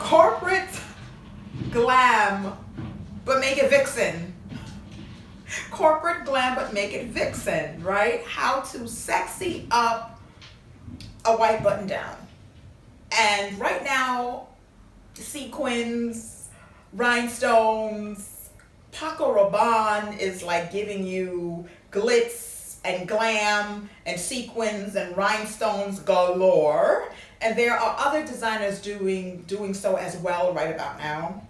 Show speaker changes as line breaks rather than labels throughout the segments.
corporate glam, but make it vixen. Corporate glam, but make it vixen, right? How to sexy up a white button down. And right now, sequins, rhinestones, Paco Rabanne is like giving you glitz and glam and sequins and rhinestones galore. And there are other designers doing so as well right about now.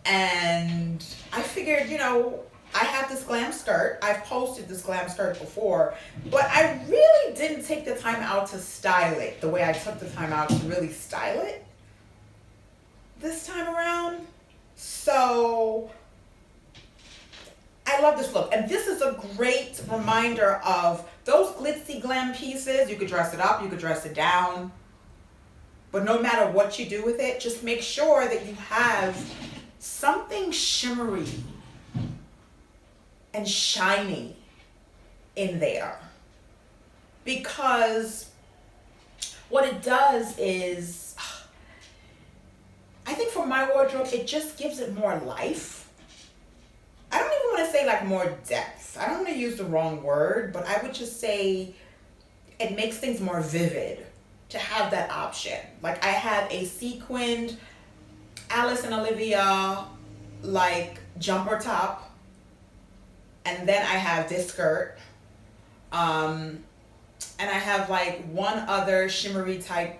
And I figured, I have this glam skirt. I've posted this glam skirt before, but I really didn't take the time out to style it the way I took the time out to really style it this time around. So I love this look. And this is a great reminder of those glitzy glam pieces. You could dress it up, you could dress it down, but no matter what you do with it, just make sure that you have something shimmery and shiny in there, because what it does is, I think for my wardrobe, it just gives it more life. I don't even want to say like more depth. I don't want to use the wrong word, but I would just say it makes things more vivid to have that option. Like I have a sequined Alice and Olivia like jumper top, and then I have this skirt, and I have like one other shimmery type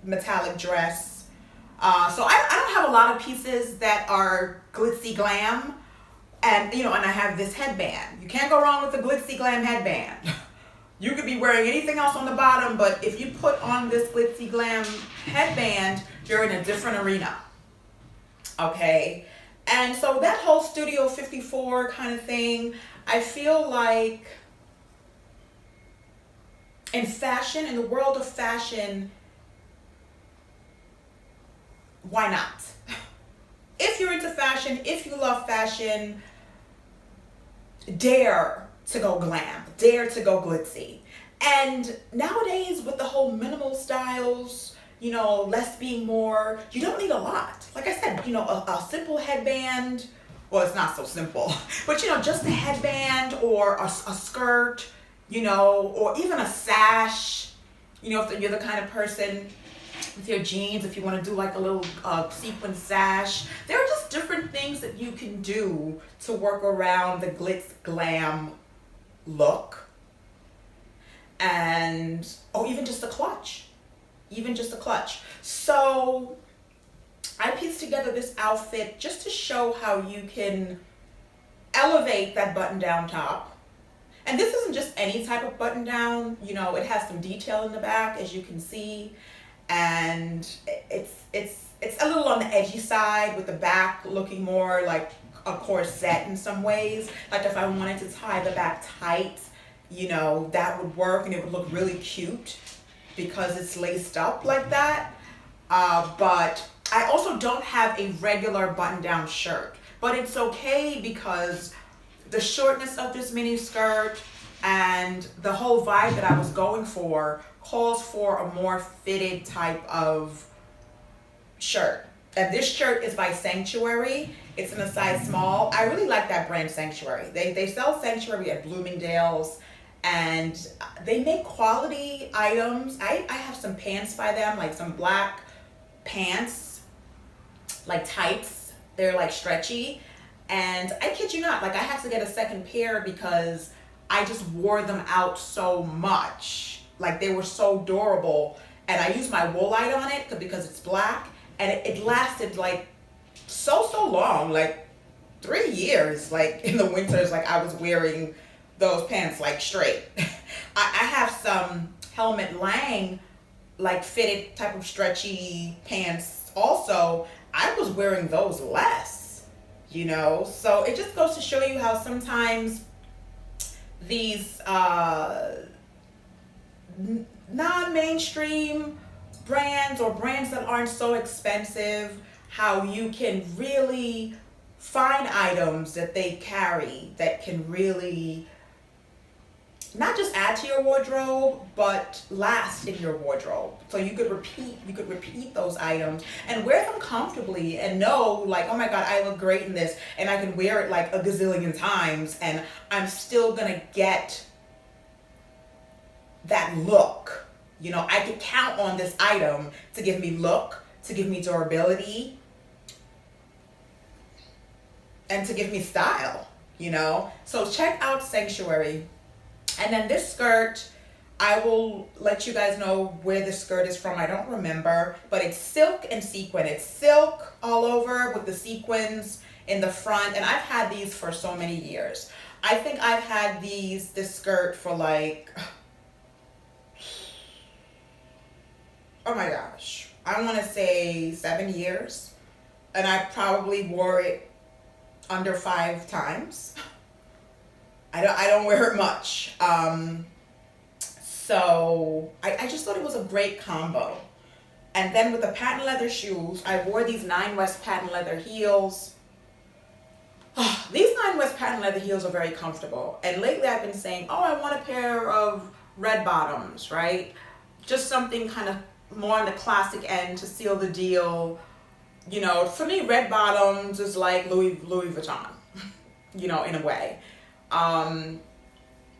metallic dress. So I don't have a lot of pieces that are glitzy glam, and and I have this headband. You can't go wrong with the glitzy glam headband. You could be wearing anything else on the bottom, but if you put on this glitzy glam headband, you're in a different arena. Okay? And so that whole Studio 54 kind of thing, I feel like in fashion, in the world of fashion, why not? If you're into fashion, if you love fashion, dare to go glam, dare to go glitzy. And nowadays with the whole minimal styles, less being more, you don't need a lot. Like I said, a simple headband, well, it's not so simple, but just a headband or a skirt, or even a sash, if you're the kind of person with your jeans, if you want to do like a little sequin sash. There are just different things that you can do to work around the glitz glam look. And, even just a clutch. So I pieced together this outfit just to show how you can elevate that button down top. And this isn't just any type of button down, it has some detail in the back, as you can see. And it's a little on the edgy side, with the back looking more like a corset in some ways. Like if I wanted to tie the back tight, that would work and it would look really cute because it's laced up like that. But I also don't have a regular button-down shirt, but it's okay because the shortness of this mini skirt and the whole vibe that I was going for calls for a more fitted type of shirt. And this shirt is by Sanctuary. It's in a size small. I really like that brand, Sanctuary. They sell Sanctuary at Bloomingdale's, and they make quality items. I have some pants by them, like some black pants, like tights. They're like stretchy. And I kid you not, like I had to get a second pair because I just wore them out so much. Like they were so durable. And I used my woolite on it because it's black. And it lasted like so long, like 3 years. Like in the winters, like I was wearing those pants like straight. I have some Helmut Lang like fitted type of stretchy pants also. I was wearing those less, So it just goes to show you how sometimes these non-mainstream brands or brands that aren't so expensive, how you can really find items that they carry that can really not just add to your wardrobe, but last in your wardrobe. So you could repeat those items and wear them comfortably and know like, oh my God, I look great in this and I can wear it like a gazillion times and I'm still gonna get that look. You know, I could count on this item to give me look, to give me durability, and to give me style, you know? So check out Sanctuary. And then this skirt, I will let you guys know where the skirt is from. I don't remember, but it's silk and sequin. It's silk all over with the sequins in the front. And I've had these for so many years. I think I've had this skirt for like, oh my gosh, I want to say 7 years. And I probably wore it under 5 times. I don't wear it much. So I just thought it was a great combo. And then with the patent leather shoes, I wore these 9 West patent leather heels. These 9 West patent leather heels are very comfortable. And lately I've been saying, oh, I want a pair of red bottoms, right? Just something kind of more on the classic end to seal the deal. You know, for me, red bottoms is like Louis Vuitton, you know, in a way.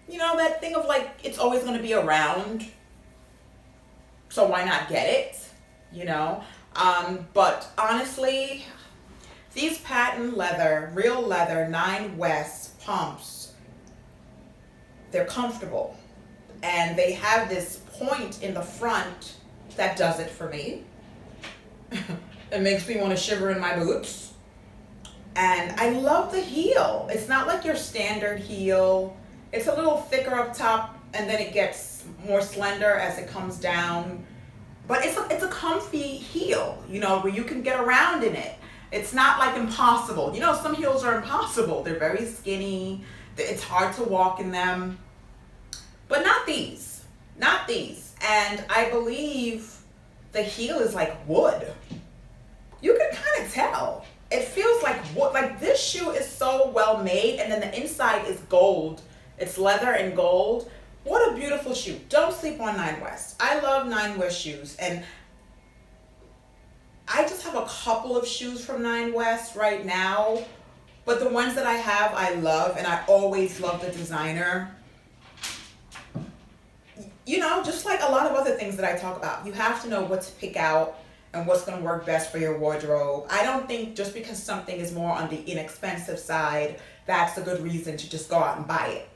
You know, that thing of like, it's always going to be around, so why not get it, you know? But honestly, these patent leather, real leather, 9 West pumps, they're comfortable. And they have this point in the front that does it for me. It makes me want to shiver in my boots. And I love the heel. It's not like your standard heel. It's a little thicker up top and then it gets more slender as it comes down. But it's a comfy heel, you know, where you can get around in it. It's not like impossible. You know, some heels are impossible. They're very skinny. It's hard to walk in them. But not these. Not these. And I believe the heel is like wood. You can kind of tell. It feels like wood. Like this shoe is so well made, and then the inside is gold. It's leather and gold. What a beautiful shoe. Don't sleep on 9 West. I love 9 West shoes, and I just have a couple of shoes from 9 West right now, but the ones that I have, I love, and I always love the designer. You know, just like a lot of other things that I talk about, you have to know what to pick out and what's going to work best for your wardrobe. I don't think just because something is more on the inexpensive side, that's a good reason to just go out and buy it,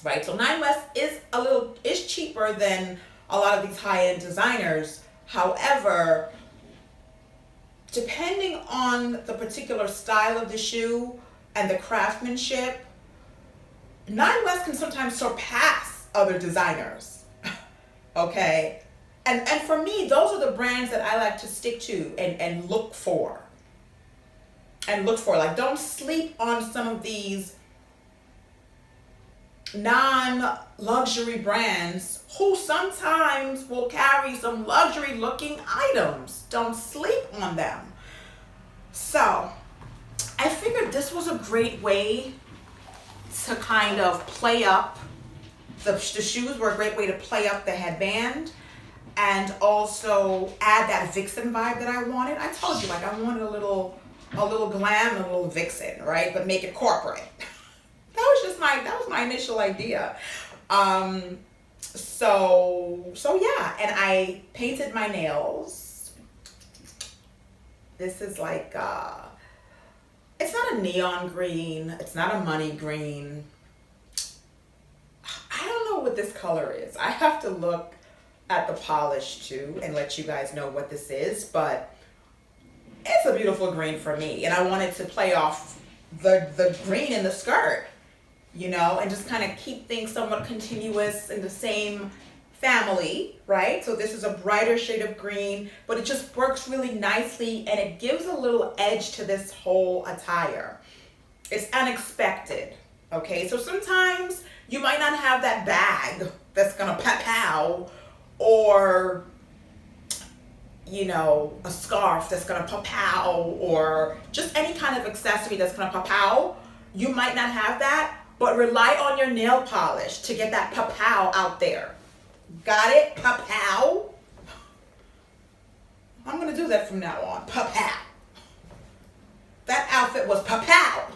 right? So 9 West is cheaper than a lot of these high-end designers. However, depending on the particular style of the shoe and the craftsmanship, 9 West can sometimes surpass other designers. Okay? And for me, those are the brands that I like to stick to and look for. Like, don't sleep on some of these non-luxury brands who sometimes will carry some luxury looking items. Don't sleep on them. So I figured this was a great way to kind of play up the shoes were a great way to play up the headband and also add that vixen vibe that I wanted. I told you, like, I wanted a little glam, a little vixen, right? But make it corporate. That was my initial idea. So yeah, and I painted my nails. This is like, it's not a neon green. It's not a money green. I don't know what this color is. I have to look at the polish too and let you guys know what this is, but it's a beautiful green for me. And I wanted to play off the green in the skirt, you know, and just kind of keep things somewhat continuous in the same family, right? So this is a brighter shade of green, but it just works really nicely and it gives a little edge to this whole attire. It's unexpected, okay? So sometimes you might not have that bag that's gonna pow, or, you know, a scarf that's gonna pow, or just any kind of accessory that's gonna pow. You might not have that, but rely on your nail polish to get that pow out there. Got it? Pow. I'm gonna do that from now on. Pow. That outfit was pow.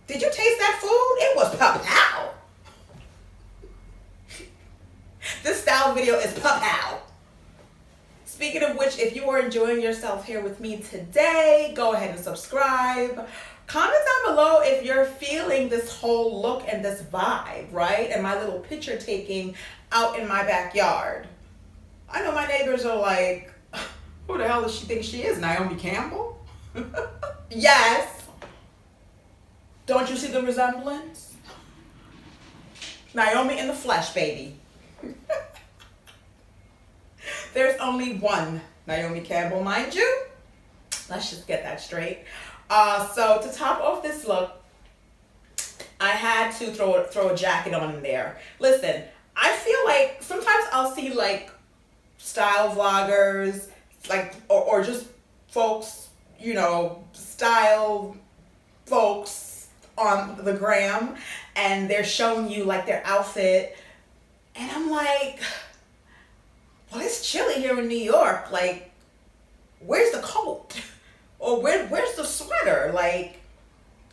Did you taste that food? It was pow. This style video is pow. Speaking of which, if you are enjoying yourself here with me today, go ahead and subscribe. Comment down below if you're feeling this whole look and this vibe, right? And my little picture taking out in my backyard. I know my neighbors are like, who the hell does she think she is, Naomi Campbell? Yes. Don't you see the resemblance? Naomi in the flesh, baby. There's only one Naomi Campbell, mind you. Let's just get that straight. So to top off this look, I had to throw a jacket on in there. Listen, I feel like sometimes I'll see like style vloggers, like or just folks, you know, style folks on the gram, and they're showing you like their outfit, and I'm like, well, it's chilly here in New York. Like, where's the coat? Or where's the sweater? Like,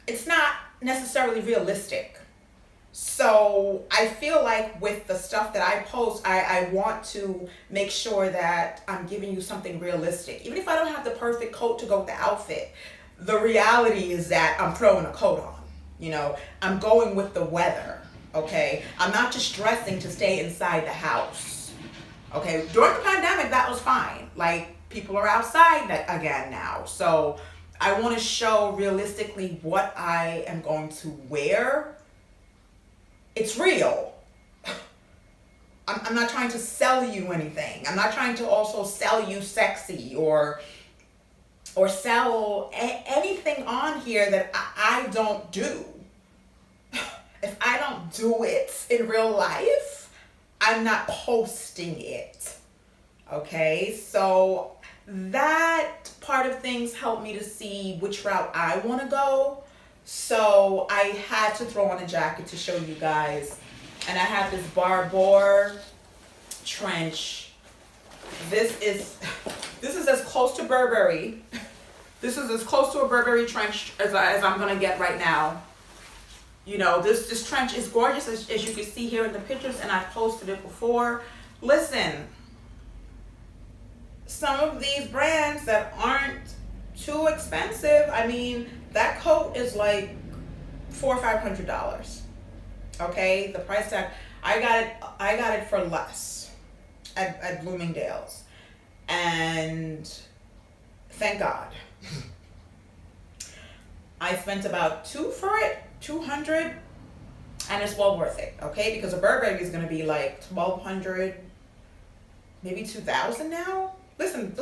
it's not necessarily realistic. So I feel like with the stuff that I post, I want to make sure that I'm giving you something realistic. Even if I don't have the perfect coat to go with the outfit, the reality is that I'm throwing a coat on. You know, I'm going with the weather, okay? I'm not just dressing to stay inside the house, okay? During the pandemic, that was fine. Like, people are outside again now. So I want to show realistically what I am going to wear. It's real. I'm not trying to sell you anything. I'm not trying to also sell you sexy or sell anything on here that I don't do. If I don't do it in real life, I'm not posting it. Okay, so that part of things helped me to see which route I want to go. So I had to throw on a jacket to show you guys. And I have this Barbour trench. This is as close to Burberry. This is as close to a Burberry trench as I'm gonna get right now. You know, this trench is gorgeous, as you can see here in the pictures, and I've posted it before. Listen, some of these brands that aren't too expensive, I mean, that coat is like $400 or $500. Okay, the price tag, I got it for less at Bloomingdale's, and thank God. I spent about $200, and it's well worth it. Okay, because a Burberry is gonna be like $1,200, maybe $2,000 now. Listen,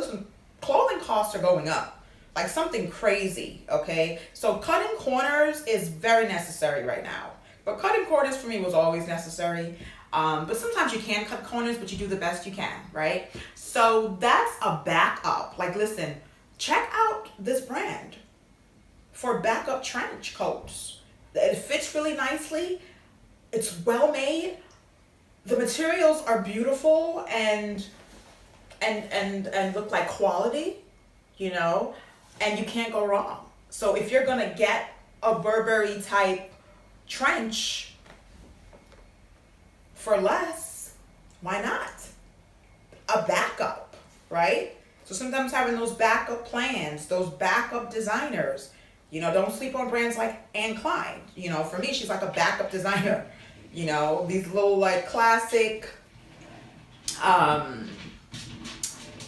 clothing costs are going up like something crazy. Okay, so cutting corners is very necessary right now. But cutting corners for me was always necessary. But sometimes you can cut corners, but you do the best you can, right? So that's a backup. Like, listen, check out this brand for backup trench coats. It fits really nicely. It's well made. The materials are beautiful and look like quality, you know, and you can't go wrong. So if you're gonna get a Burberry type trench for less, why not? A backup, right? So sometimes having those backup plans, those backup designers, you know, don't sleep on brands like Anne Klein. You know, for me, she's like a backup designer. You know, these little like classic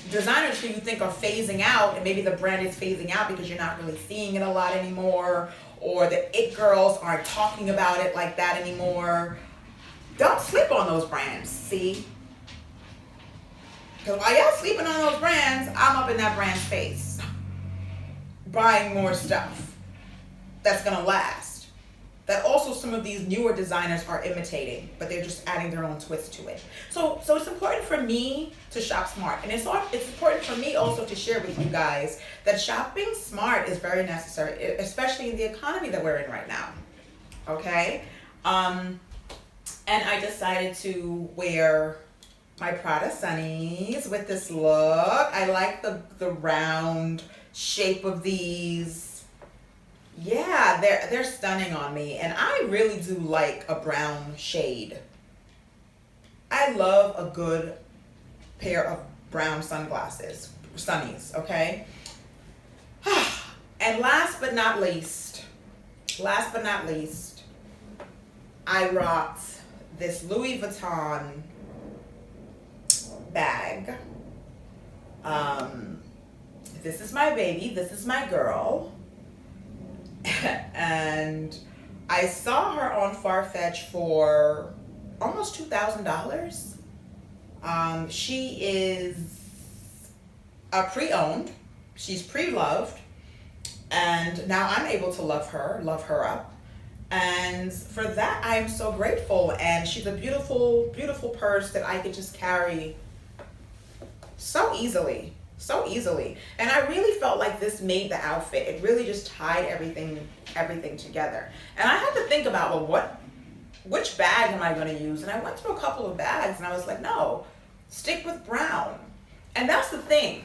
designers who you think are phasing out, and maybe the brand is phasing out because you're not really seeing it a lot anymore, or the it girls aren't talking about it like that anymore. Don't sleep on those brands, see? Because while y'all sleeping on those brands, I'm up in that brand's face, buying more stuff that's gonna last. That also some of these newer designers are imitating, but they're just adding their own twist to it. So it's important for me to shop smart. And it's important for me also to share with you guys that shopping smart is very necessary, especially in the economy that we're in right now. okay? And I decided to wear my Prada Sunnies with this look. I like the round shape of these. Yeah, they're stunning on me, and I really do like a brown shade. I love a good pair of brown sunglasses, sunnies, okay? And last but not least, I rocked this Louis Vuitton bag. This is my baby, this is my girl. And I saw her on Farfetch for almost $2,000. She is pre-owned, she's pre-loved, and now I'm able to love her up. And for that, I am so grateful. And she's a beautiful, beautiful purse that I could just carry so easily. And I really felt like this made the outfit. It really just tied everything together. And I had to think about, well, which bag am I going to use? And I went through a couple of bags, and I was like, no, stick with brown. And that's the thing.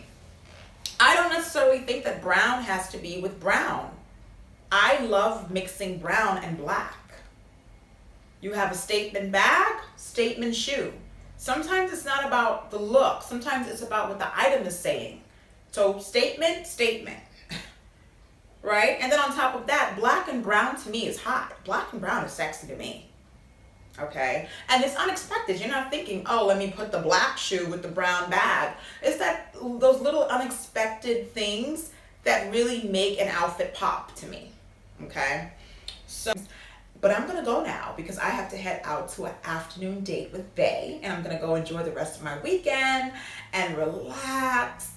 I don't necessarily think that brown has to be with brown. I love mixing brown and black. You have a statement bag, statement shoe. Sometimes it's not about the look. Sometimes it's about what the item is saying. So statement, right? And then on top of that, black and brown to me is hot. Black and brown is sexy to me. Okay? And it's unexpected. You're not thinking, oh, let me put the black shoe with the brown bag. It's that those little unexpected things that really make an outfit pop to me. Okay? So, but I'm gonna go now because I have to head out to an afternoon date with Bae, and I'm gonna go enjoy the rest of my weekend and relax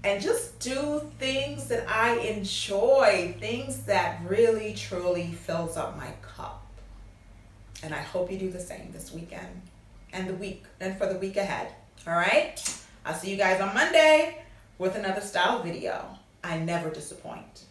and just do things that I enjoy, things that really truly fills up my cup. And I hope you do the same this weekend and for the week ahead. All right? I'll see you guys on Monday with another style video. I never disappoint.